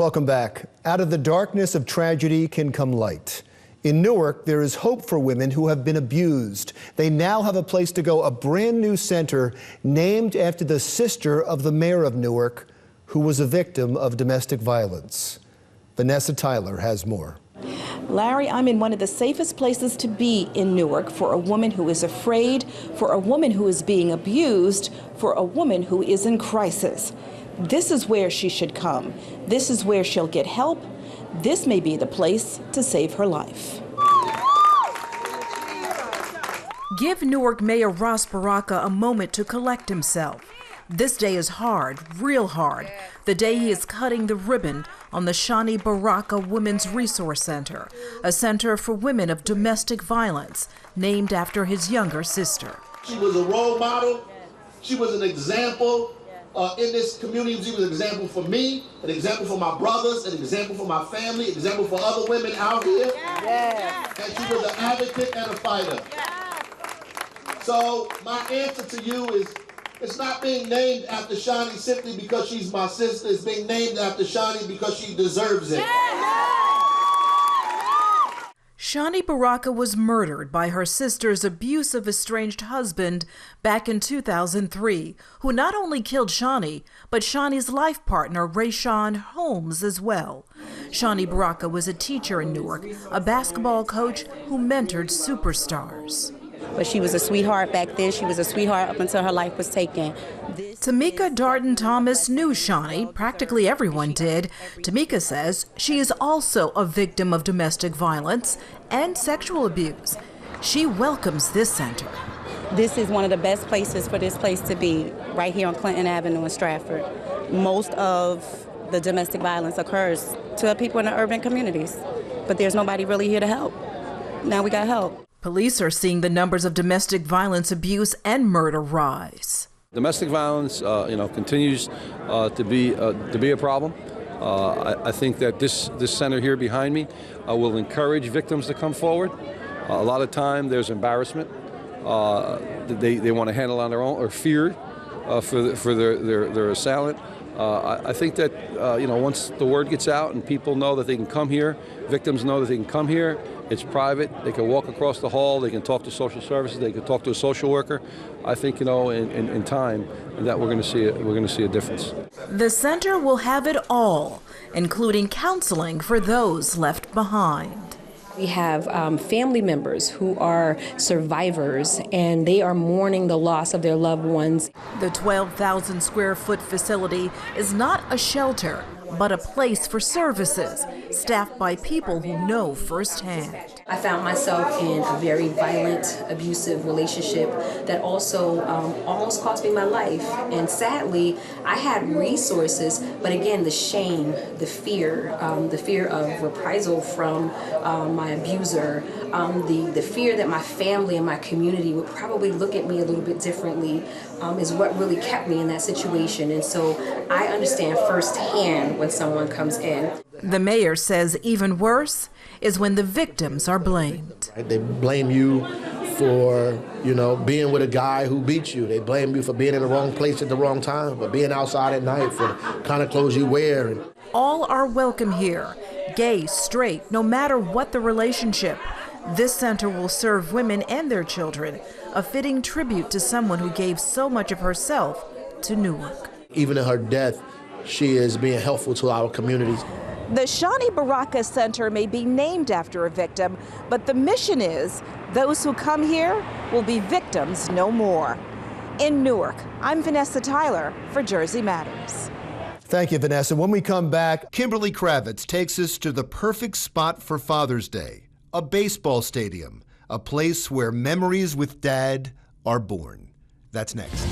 Welcome back. Out of the darkness of tragedy can come light. In Newark, there is hope for women who have been abused. They now have a place to go, a brand new center named after the sister of the mayor of Newark, who was a victim of domestic violence. Vanessa Tyler has more. Larry, I'm in one of the safest places to be in Newark for a woman who is afraid, for a woman who is being abused, for a woman who is in crisis. This is where she should come. This is where she'll get help. This may be the place to save her life. Give Newark Mayor Ross Baraka a moment to collect himself. This day is hard, real hard. The day he is cutting the ribbon on the Shani Baraka Women's Resource Center, a center for women of domestic violence, named after his younger sister. She was a role model. She was an example in this community. She was an example for me, an example for my brothers, an example for my family, an example for other women out here. Yes. And she was an advocate and a fighter. Yes. So my answer to you is, it's not being named after Shani simply because she's my sister. It's being named after Shani because she deserves it. Shani Baraka was murdered by her sister's abusive, estranged husband back in 2003, who not only killed Shani, but Shani's life partner, Rayshawn Holmes, as well. Shani Baraka was a teacher in Newark, a basketball coach who mentored superstars. But she was a sweetheart back then. She was a sweetheart up until her life was taken. Tamika Darden Thomas knew Shani. Practically everyone did. Tamika says she is also a victim of domestic violence and sexual abuse. She welcomes this center. This is one of the best places for this place to be, right here on Clinton Avenue in Stratford. Most of the domestic violence occurs to people in the urban communities, but there's nobody really here to help. Now we got help. Police are seeing the numbers of domestic violence, abuse, and murder rise. Domestic violence, continues to be a problem. I think that this center here behind me will encourage victims to come forward. A lot of time there's embarrassment. They want to handle it on their own, or fear for their assailant. I think that once the word gets out and people know that they can come here, victims know that they can come here. It's private. They can walk across the hall. They can talk to social services. They can talk to a social worker. I think in time that we're going to see a difference. The center will have it all, including counseling for those left behind. We have family members who are survivors, and they are mourning the loss of their loved ones. The 12,000 square foot facility is not a shelter, but a place for services, staffed by people who know firsthand. I found myself in a very violent, abusive relationship that also almost cost me my life. And sadly, I had resources, but again, the shame, the fear of reprisal from my abuser, the fear that my family and my community would probably look at me a little bit differently is what really kept me in that situation. And so I understand firsthand when someone comes in. The mayor says even worse is when the victims are blamed. They blame you for, being with a guy who beat you. They blame you for being in the wrong place at the wrong time, for being outside at night, for the kind of clothes you wear. All are welcome here, gay, straight, no matter what the relationship. This center will serve women and their children, a fitting tribute to someone who gave so much of herself to Newark. Even in her death, she is being helpful to our communities. The Shani Baraka Center may be named after a victim, but the mission is those who come here will be victims no more. In Newark, I'm Vanessa Tyler for Jersey Matters. Thank you, Vanessa. When we come back, Kimberly Kravitz takes us to the perfect spot for Father's Day, a baseball stadium, a place where memories with Dad are born. That's next.